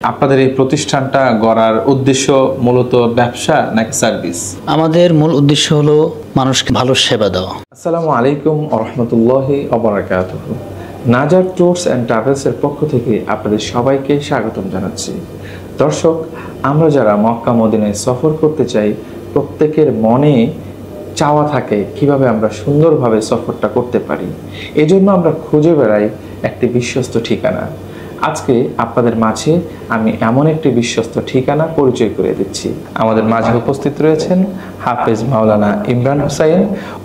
আপনাদের এই প্রতিষ্ঠানটা গড়ার উদ্দেশ্য মূলত ব্যবসা নাকি সার্ভিস? আমাদের মূল উদ্দেশ্য হলো মানুষকে ভালো সেবা দেওয়া। আসসালামু আলাইকুম ওয়া রাহমাতুল্লাহি ওয়া বারাকাতুহু। নাজার ট্যুরস অ্যান্ড ট্রাভেলসের পক্ষ থেকে আপনাদের সবাইকে স্বাগতম জানাচ্ছি। দর্শক, আমরা যারা মক্কা মদিনায় সফর করতে চাই, প্রত্যেকের মনে চাওয়া থাকে কিভাবে আমরা সুন্দরভাবে সফরটা করতে পারি। এজন্য আমরা খুঁজে বেড়াই একটি বিশ্বস্ত ঠিকানা। আজকে আপনাদের মাঝে আমি এমন একটি বিশ্বস্ত ঠিকানা পরিচয় করে দিচ্ছি। আমাদের মাঝে উপস্থিত রয়েছেন হাফেজ মাওলানা ইমরান হুসাইন।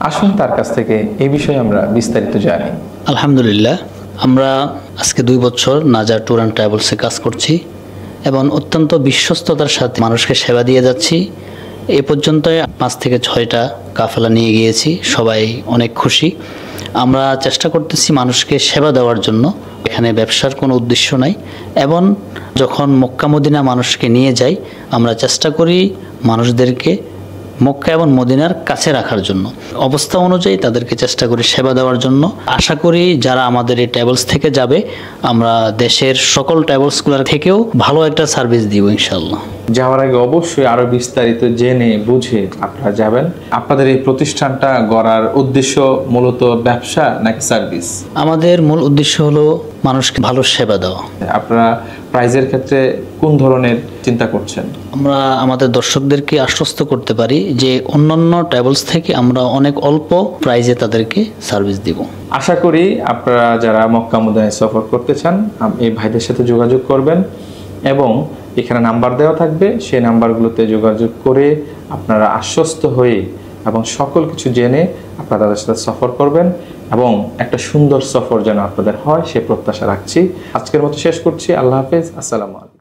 আসুন তার কাছ থেকে এই বিষয়ে আমরা বিস্তারিত জানি। আলহামদুলিল্লাহ, আমরা আজকে 2 বছর নাজার ট্যুর অ্যান্ড ট্রাভেলসে কাজ করছি এবং অত্যন্ত বিশ্বস্ততার সাথে মানুষকে সেবা দিয়ে যাচ্ছি। এ পর্যন্ত 5 থেকে 6টা কাফেলা নিয়ে গিয়েছি, সবাই অনেক খুশি। আমরা চেষ্টা করতেছি মানুষকে সেবা দেওয়ার জন্য, এখানে ব্যবসার কোনো উদ্দেশ্য নাই। এবং যখন মক্কা মদিনা মানুষকে নিয়ে যাই, আমরা চেষ্টা করি মানুষদেরকে মক্কা এবং মদিনার কাছে রাখার জন্য, অবস্থা অনুযায়ী তাদেরকে চেষ্টা করি সেবা দেওয়ার জন্য। আশা করি যারা আমাদের এই ট্রাভেলস থেকে যাবে, আমরা দেশের সকল ট্রাভেলসগুলোর থেকেও ভালো একটা সার্ভিস দিব ইনশাআল্লাহ। যাওয়ার আগে অবশ্যই আরো বিস্তারিত জেনে বুঝে আপনারা যাবেন। আপনাদের এই প্রতিষ্ঠানটা গড়ার উদ্দেশ্য মূলত ব্যবসা নাকি সার্ভিস? আমাদের মূল উদ্দেশ্য হলো মানুষকে ভালো সেবা দেওয়া। আপনারা প্রাইজের ক্ষেত্রে কোন ধরনের চিন্তা করছেন? আমরা আমাদের দর্শকদেরকে আশ্বস্ত করতে পারি যে অন্যান্য ট্রাভেলস থেকে আমরা অনেক অল্প প্রাইজে তাদেরকে সার্ভিস দিব। আশা করি আপনারা যারা মক্কা মদিনায় সফর করতে চান, এই ভাইদের সাথে যোগাযোগ করবেন এবং এখানে নাম্বার দেওয়া থাকবে, সেই নাম্বারগুলোতে যোগাযোগ করে আপনারা আশ্বস্ত হয়ে এবং সকল কিছু জেনে আপনারা তাদের সাথে সফর করবেন এবং একটা সুন্দর সফর যেন আপনাদের হয় সে প্রত্যাশা রাখছি। আজকের মতো শেষ করছি। আল্লাহ হাফেজ। আসসালামু আলাইকুম।